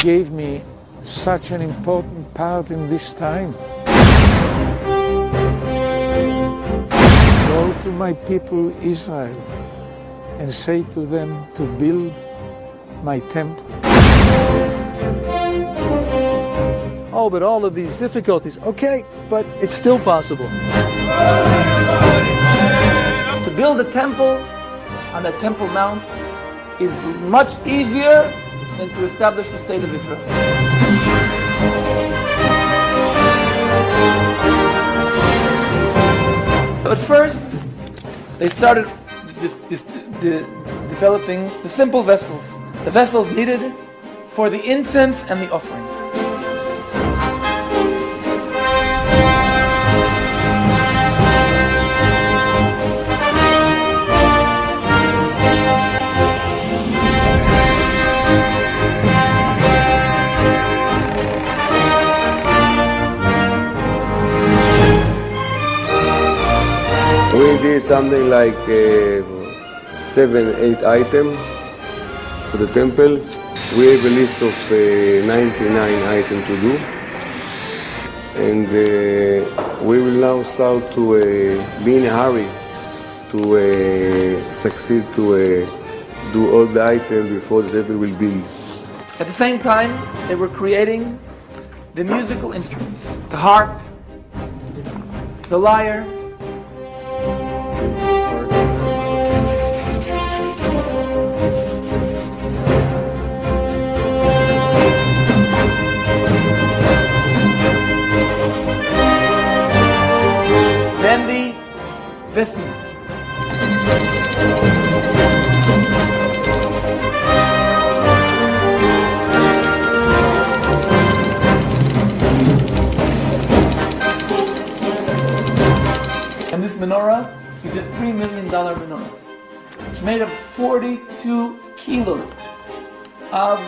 gave me such an important part in this time. Go to my people Israel and say to them to build my temple. Oh, but all of these difficulties, okay, but it's still possible. To build a temple on the Temple Mount is much easier than to establish the state of Israel. So at first, they started developing the simple vessels, the vessels needed for the incense and the offerings. We did something like 7-8 items for the temple. We have a list of 99 items to do. And we will now start to be in a hurry to succeed to do all the items before the temple will be. At the same time, they were creating the musical instruments, the harp, the lyre, then the vestments. And this menorah is a $3 million menorah. It's made of 42 kilos of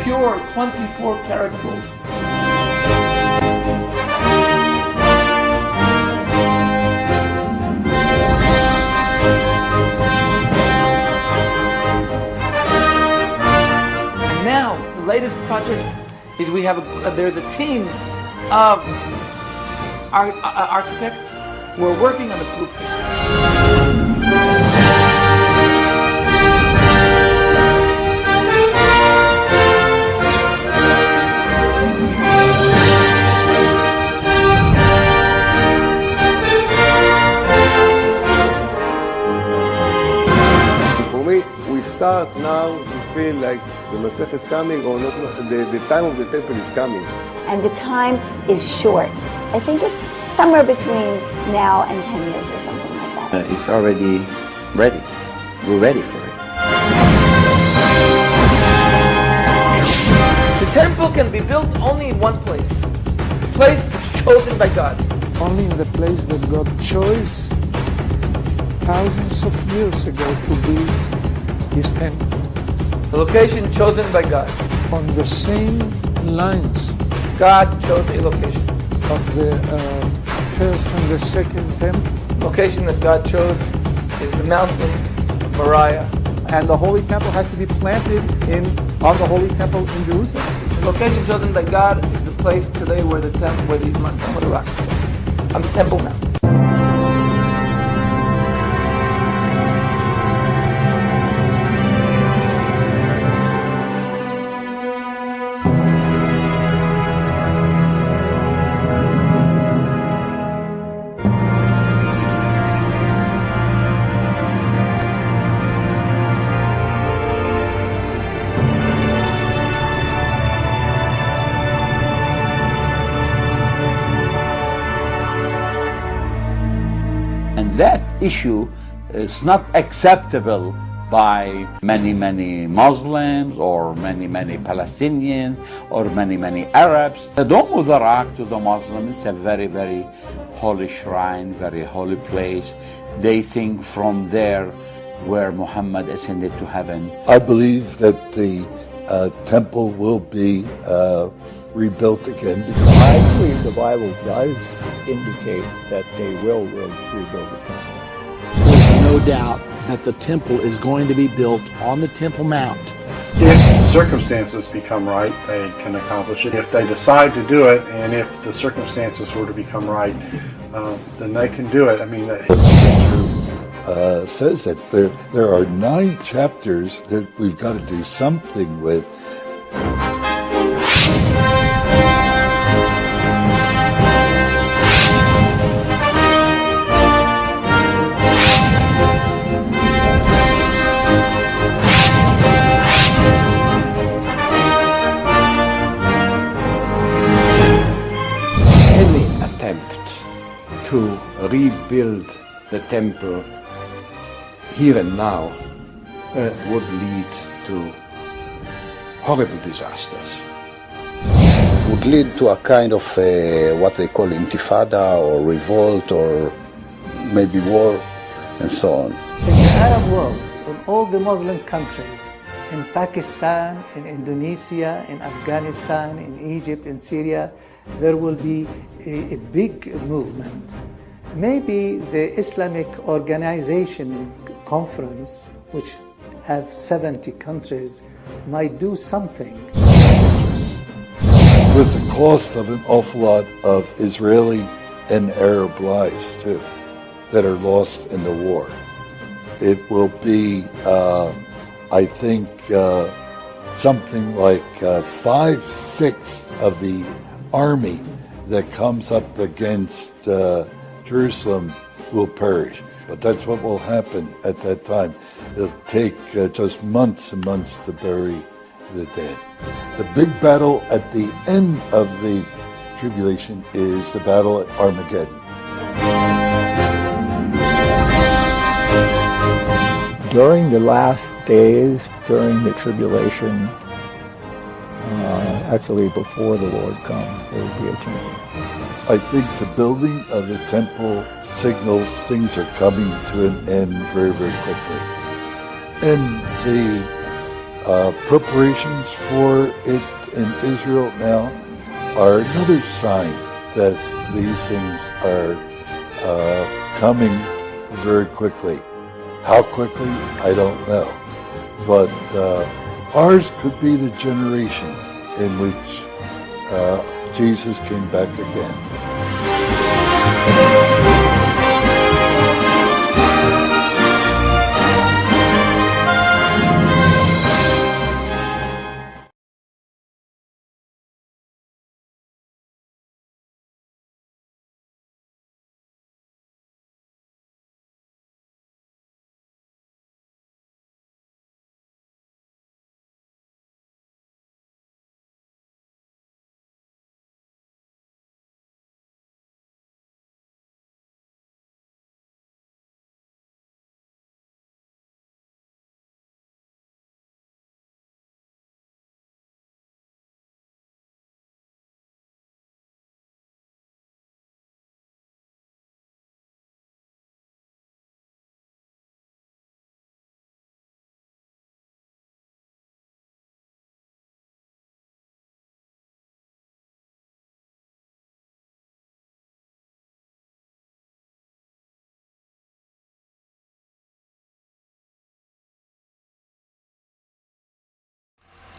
pure 24 karat gold. Now, the latest project is we have there's a team of architects who are working on the blueprint. For me, we start now to feel like the Masech is coming, or not, the time of the temple is coming. And the time is short. I think it's somewhere between now and 10 years or something like that. It's already ready. We're ready for it. The temple can be built only in one place, the place chosen by God. Only in the place that God chose thousands of years ago to build His temple. The location chosen by God. On the same lines God chose a location. of the first and the second temple. The location that God chose is the mountain of Moriah. And the Holy Temple has to be planted on the Holy Temple in Jerusalem. The location chosen by God is the place today where the temple, where these mountains, where the rocks are, on the Temple Mount. And that issue is not acceptable by many Muslims or many Palestinians or many Arabs. The Dome of the Rock to the Muslims, it's a very holy shrine, very holy place. They think from there where Muhammad ascended to heaven. I believe that the temple will be rebuilt again. I believe the Bible does indicate that they will rebuild the temple. There's no doubt that the temple is going to be built on the Temple Mount. It's circumstances become right, they can accomplish it. If they decide to do it, and if the circumstances were to become right, then they can do it. I mean, says that there are 9 chapters that we've got to do something with. Any attempt to rebuild the temple here and now would lead to horrible disasters. Would lead to a kind of what they call intifada or revolt or maybe war and so on. In the Arab world, in all the Muslim countries, in Pakistan, in Indonesia, in Afghanistan, in Egypt, in Syria, there will be a big movement. Maybe the Islamic Organization Conference, which have 70 countries, might do something. With the cost of an awful lot of Israeli and Arab lives, too, that are lost in the war. It will be, I think, something like 5/6 of the army that comes up against Jerusalem will perish. But that's what will happen at that time. It'll take just months and months to bury the dead. The big battle at the end of the tribulation is the battle at Armageddon. During the last days, during the tribulation, actually before the Lord comes, there will be a change. I think the building of the temple signals things are coming to an end very, very quickly. And the preparations for it in Israel now are another sign that these things are coming very quickly. How quickly, I don't know. But ours could be the generation in which Jesus came back again.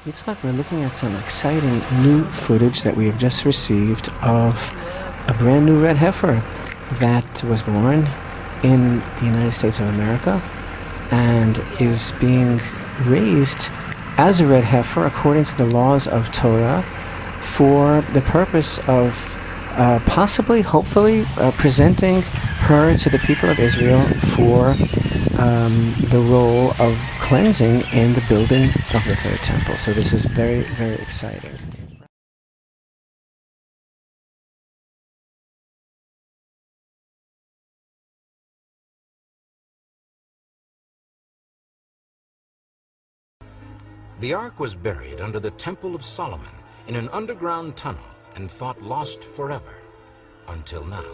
It's like we're looking at some exciting new footage that we have just received of a brand new red heifer that was born in the United States of America and is being raised as a red heifer according to the laws of Torah for the purpose of possibly, hopefully, presenting her to the people of Israel for the role of cleansing in the building of the Third Temple. So this is very, very exciting. The Ark was buried under the Temple of Solomon in an underground tunnel and thought lost forever, until now.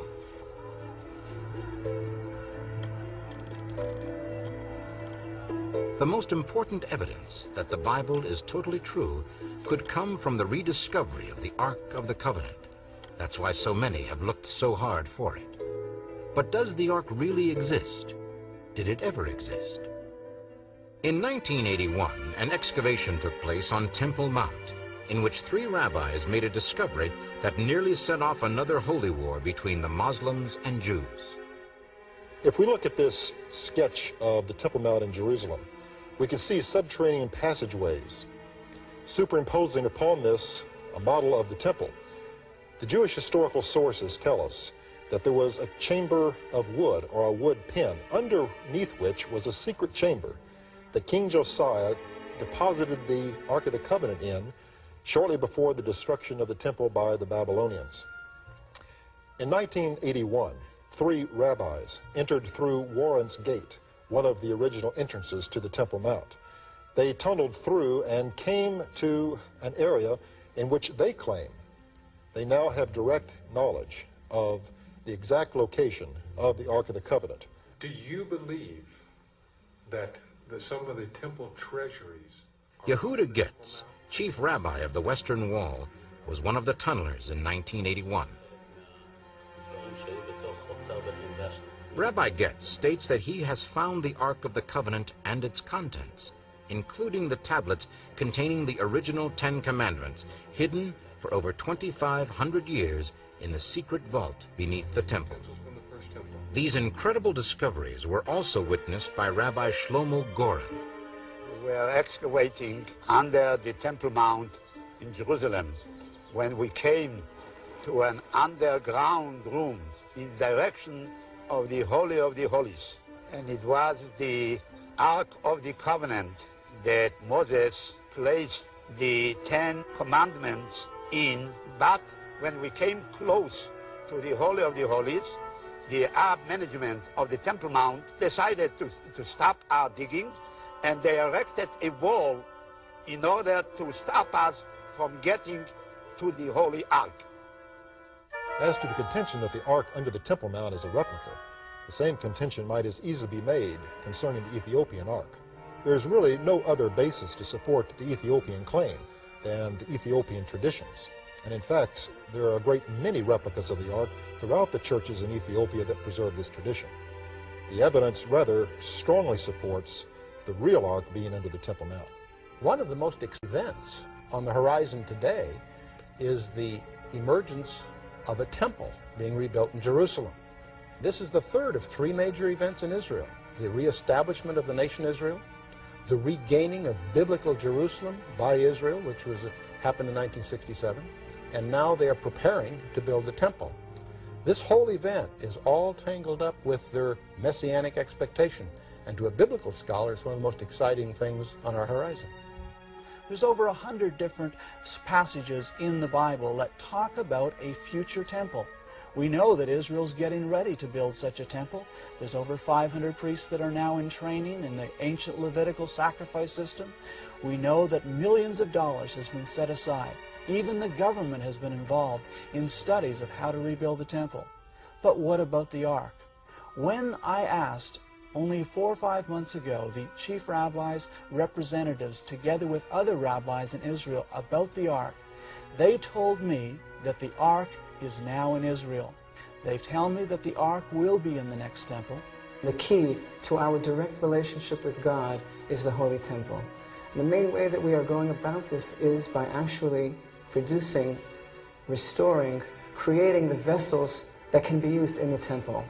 The most important evidence that the Bible is totally true could come from the rediscovery of the Ark of the Covenant. That's why so many have looked so hard for it. But does the Ark really exist? Did it ever exist? In 1981, an excavation took place on Temple Mount, in which 3 rabbis made a discovery that nearly set off another holy war between the Muslims and Jews. If we look at this sketch of the Temple Mount in Jerusalem, we can see subterranean passageways. Superimposing upon this a model of the temple, the Jewish historical sources tell us that there was a chamber of wood, or a wood pen, underneath which was a secret chamber that King Josiah deposited the Ark of the Covenant in shortly before the destruction of the temple by the Babylonians. In 1981, 3 rabbis entered through Warren's Gate, one of the original entrances to the Temple Mount. They tunneled through and came to an area in which they claim they now have direct knowledge of the exact location of the Ark of the Covenant. Do you believe that some of the temple treasuries... Yehuda Getz, chief rabbi of the Western Wall, was one of the tunnelers in 1981. Rabbi Getz states that he has found the Ark of the Covenant and its contents, including the tablets containing the original 10 Commandments, hidden for over 2,500 years in the secret vault beneath the temple. These incredible discoveries were also witnessed by Rabbi Shlomo Goren. We were excavating under the Temple Mount in Jerusalem when we came to an underground room in the direction of the Holy of the Holies. And it was the Ark of the Covenant that Moses placed the 10 Commandments in, but when we came close to the Holy of the Holies, the Arab management of the Temple Mount decided to stop our diggings, and they erected a wall in order to stop us from getting to the Holy Ark. As to the contention that the Ark under the Temple Mount is a replica, the same contention might as easily be made concerning the Ethiopian Ark. There is really no other basis to support the Ethiopian claim than the Ethiopian traditions. And in fact, there are a great many replicas of the Ark throughout the churches in Ethiopia that preserve this tradition. The evidence rather strongly supports the real Ark being under the Temple Mount. One of the most events on the horizon today is the emergence of a temple being rebuilt in Jerusalem. This is the third of 3 major events in Israel: the reestablishment of the nation Israel, the regaining of biblical Jerusalem by Israel, which happened in 1967, and now they are preparing to build the temple. This whole event is all tangled up with their messianic expectation, and to a biblical scholar, it's one of the most exciting things on our horizon. There's over 100 different passages in the Bible that talk about a future temple. We know that Israel's getting ready to build such a temple. There's over 500 priests that are now in training in the ancient Levitical sacrifice system. We know that millions of dollars has been set aside. Even the government has been involved in studies of how to rebuild the temple. But what about the Ark? When I asked only 4 or 5 months ago the chief rabbis' representatives, together with other rabbis in Israel, about the Ark, they told me that the Ark is now in Israel. They tell me that the Ark will be in the next temple. The key to our direct relationship with God is the Holy Temple. And the main way that we are going about this is by actually producing, restoring, creating the vessels that can be used in the temple.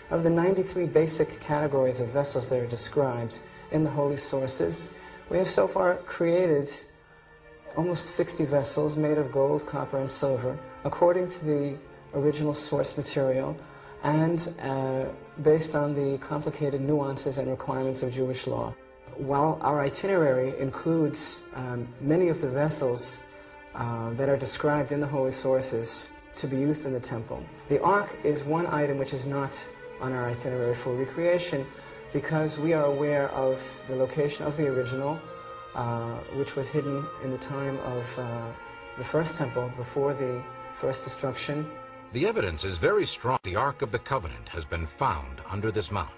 Of the 93 basic categories of vessels that are described in the Holy Sources, we have so far created almost 60 vessels made of gold, copper, and silver, according to the original source material, and based on the complicated nuances and requirements of Jewish law. While our itinerary includes many of the vessels that are described in the Holy Sources to be used in the temple, the Ark is one item which is not on our itinerary for recreation, because we are aware of the location of the original, which was hidden in the time of the first temple before the first destruction. The evidence is very strong. The Ark of the Covenant has been found under this mount.